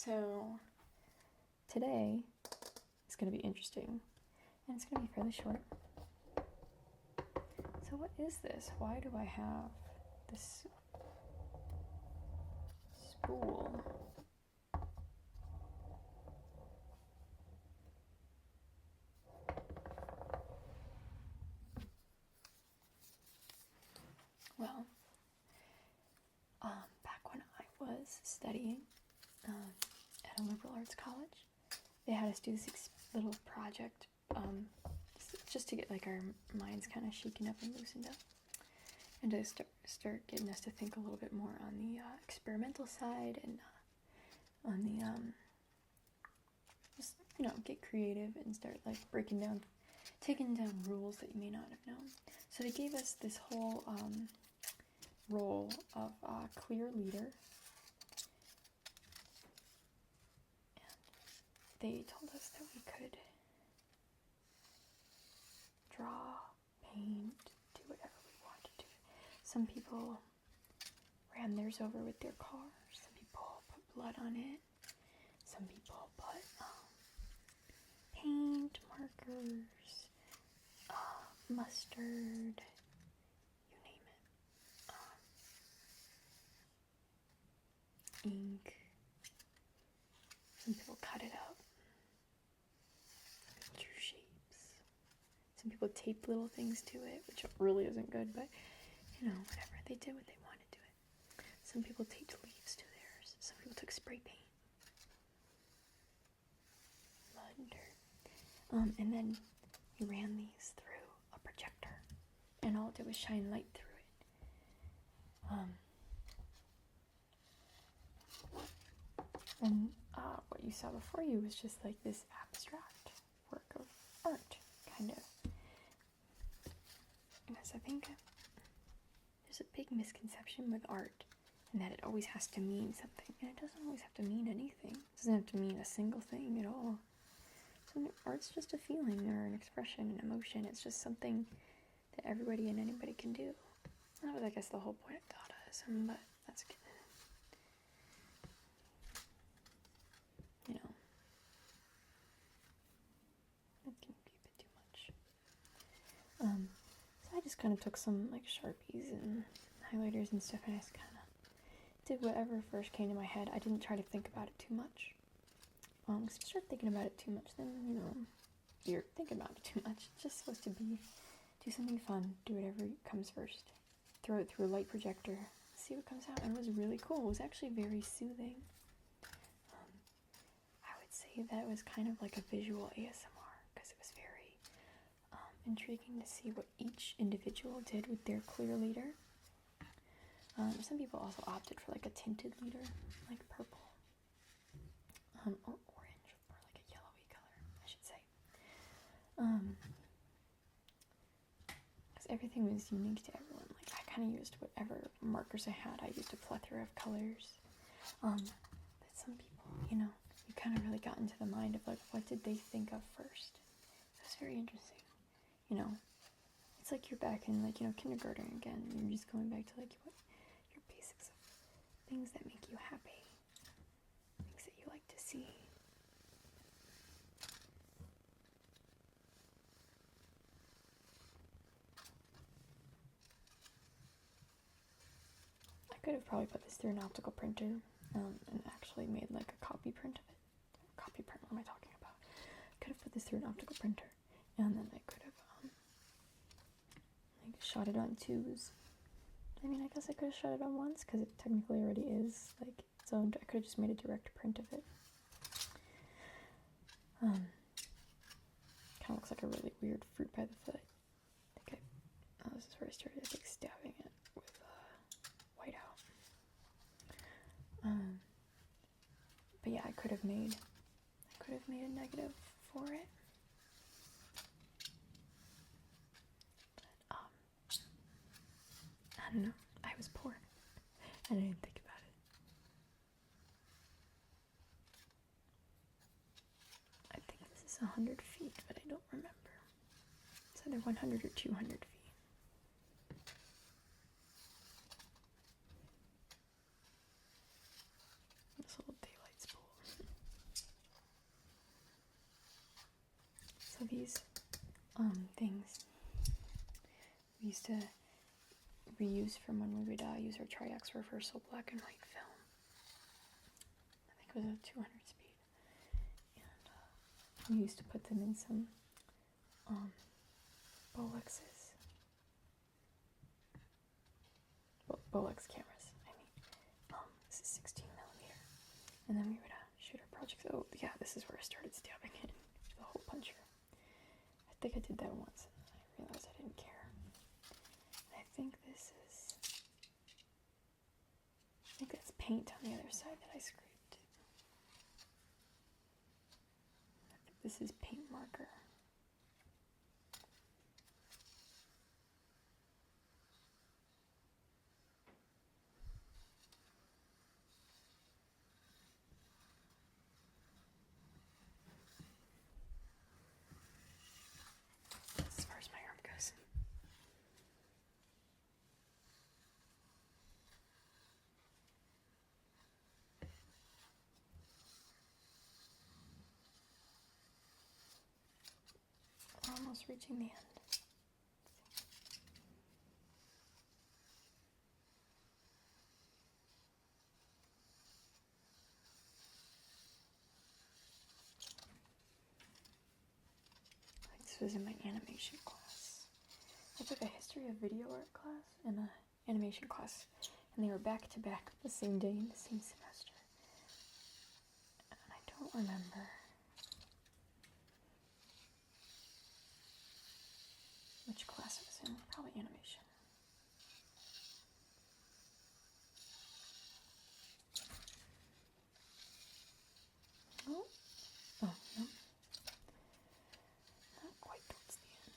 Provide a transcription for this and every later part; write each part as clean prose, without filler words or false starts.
So today is going to be interesting, and it's going to be fairly short. So what is this? Why do I have this spool? Well, back when I was studying at a liberal arts college, they had us do this little project just to get like our minds kind of shaken up and loosened up, and to start getting us to think a little bit more on the experimental side and on the just get creative and start like taking down rules that you may not have known. So they gave us this whole role of clear leader. They told us that we could draw, paint, do whatever we wanted to. Some people ran theirs over with their cars. Some people put blood on it. Some people put paint, markers, mustard, you name it. Ink. Some people cut it up. Drew shapes. Some people taped little things to it, which really isn't good, but whatever. They did what they wanted to it. Some people taped leaves to theirs. Some people took spray paint. Mud and dirt. And then we ran these through a projector, and all it did was shine light through it. And what you saw before you was just like this abstract work of art, kind of. Because I think there's a big misconception with art, and that it always has to mean something. And it doesn't always have to mean anything. It doesn't have to mean a single thing at all. Art's just a feeling or an expression, an emotion. It's just something that everybody and anybody can do. That was, I guess, the whole point of Dadaism, but that's good. It can be a bit too much. So I just kind of took some like Sharpies and highlighters and stuff, and I just kind of did whatever first came to my head. I didn't try to think about it too much. Because if you start thinking about it too much, then you're thinking about it too much. It's just supposed to be do something fun, do whatever comes first, throw it through a light projector, see what comes out. And it was really cool. It was actually very soothing. I would say that it was kind of like a visual ASMR, because it was very intriguing to see what each individual did with their clear leader. Some people also opted for like a tinted leader, like purple, or orange, or like a yellowy color, I should say. Because everything was unique to everyone. Like I kind of used whatever markers I had. I used a plethora of colors. But some people, you kind of really got into the mind of like, what did they think of first? It was very interesting. It's like you're back in like, kindergarten again. You're just going back to like what your basics of things that make you happy, things that you like to see. I could have probably put this through an optical printer and actually made like a copy print of it. Copy print, what am I talking about? I could have put this through an optical printer, and then I could have shot it on twos. I mean, I guess I could have shot it on ones, because it technically already is like its own. I could have just made a direct print of it. Kind of looks like a really weird fruit by the foot. Okay, this is where I started like stabbing it with whiteout. But yeah, I could have made a negative for it. But I don't know. I was poor. I didn't think about it. I think this is 100 feet, but I don't remember. It's either 100 or 200 feet. This little daylight spool. things we used to reuse from when we would use our triax reversal black and white film. I think it was a 200 speed. And we used to put them in some Bolexes. Bolex cameras, I mean. This is 16 millimeter. And then we would shoot our projects. Oh, yeah, this is where I started stabbing it. The hole puncher. I think I did that once, and I realized I didn't care. I think that's paint on the other side that I scraped. I think this is paint marker. As far as my arm goes. We're almost reaching the end. This was in my animation class. I took a history of video art class and an animation class, and they were back to back the same day in the same semester. And I don't remember which class it was in. Probably animation. Oh, no. Not quite towards the end.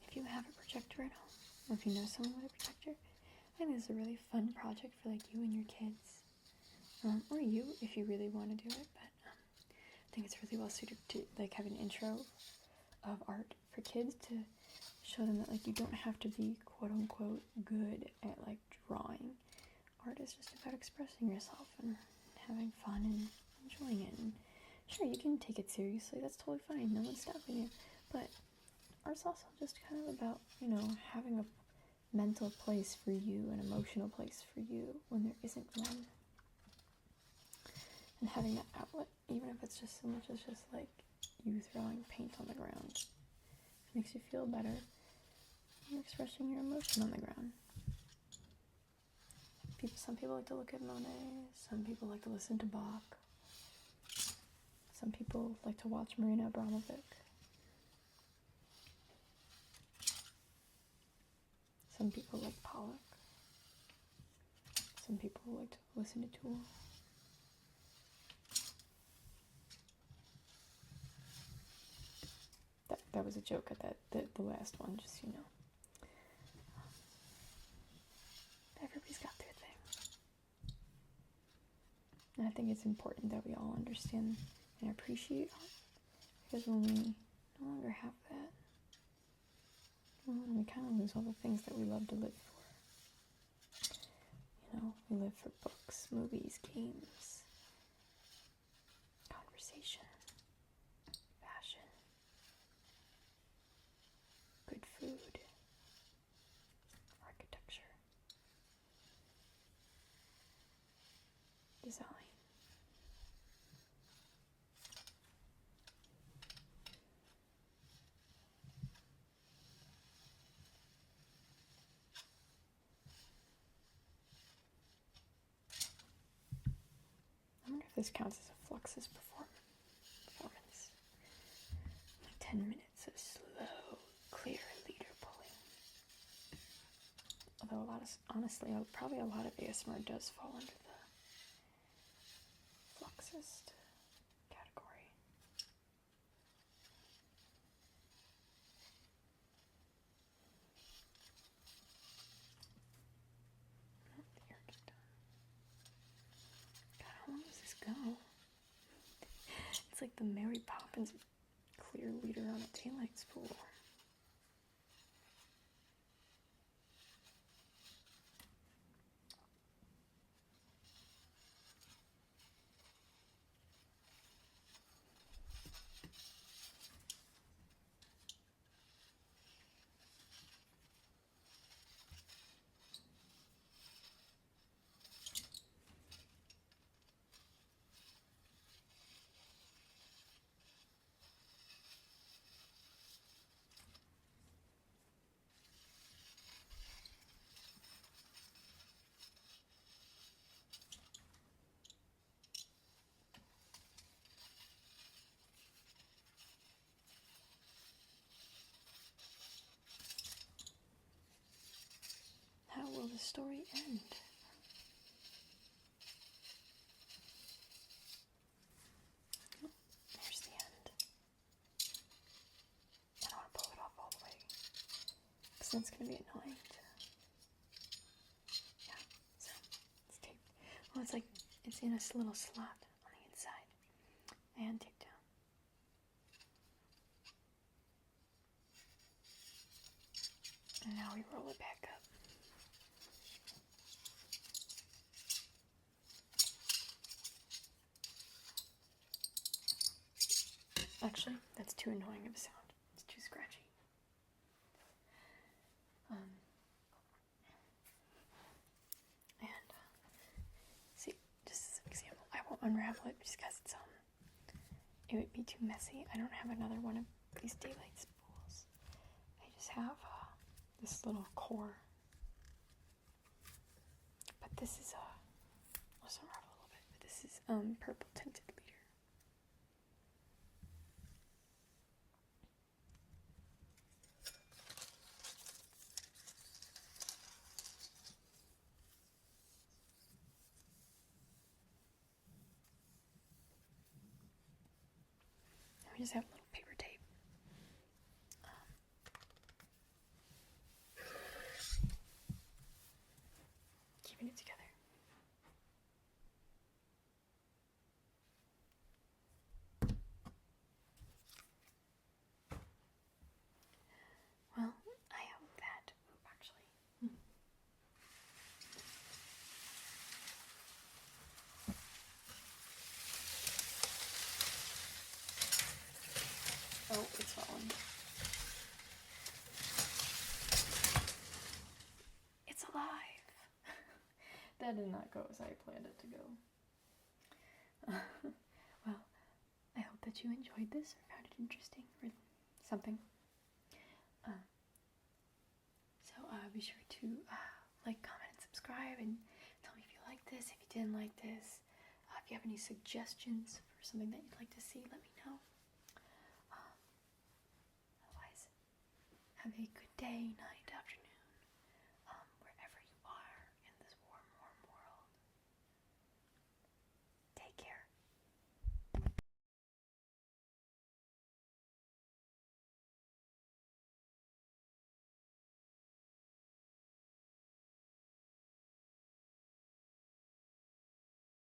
If you have a projector at home, or if you know someone with a projector, I think this is a really fun project for like you and your kids, or you if you really want to do it. But I think it's really well suited to like have an intro of art for kids to show them that like you don't have to be quote unquote good at like drawing. Art is just about expressing yourself and having fun and enjoying it. And sure, you can take it seriously. That's totally fine. No one's stopping you. But art's also just kind of about, having a mental place for you, an emotional place for you when there isn't one. And having that outlet, even if it's just so much as just like you throwing paint on the ground. It makes you feel better. You're expressing your emotion on the ground. Some people like to look at Monet, some people like to listen to Bach, some people like to watch Marina Abramovic, some people like Pollock, some people like to listen to Tool. That was a joke at the last one, just so you know. Everybody's got their thing. And I think it's important that we all understand and appreciate art, because when we no longer have that, we kind of lose all the things that we love to live for. We live for books, movies, games, conversation, fashion, good food, architecture, design. I wonder if this counts as a Fluxus performance. Like 10 minutes of slow, clear leader pulling. Although honestly, probably a lot of ASMR does fall under the Fluxist category. Oh, the ear is done. God, how long does this go? It's like the Mary Poppins clear your leader on a daylight spool. How will the story end? Oh, there's the end. I don't want to pull it off all the way, because that's going to be annoying. Yeah, so it's taped. Well, it's like, it's in a little slot on the inside, and taped down. And now we roll it back up. Actually, that's too annoying of a sound. It's too scratchy. See, just as an example, I won't unravel it just because it would be too messy. I don't have another one of these daylight spools. I just have this little core. But this is let's unravel a little bit. But this is purple tinted leader. We just have a little paper tape. Keeping it together. Well, I hope that. Actually. Oh, it's falling. It's alive! That did not go as I planned it to go. Well, I hope that you enjoyed this or found it interesting or something. So be sure to like, comment, and subscribe, and tell me if you like this, if you didn't like this. If you have any suggestions for something that you'd like to see, let me know. Otherwise, have a good day, night,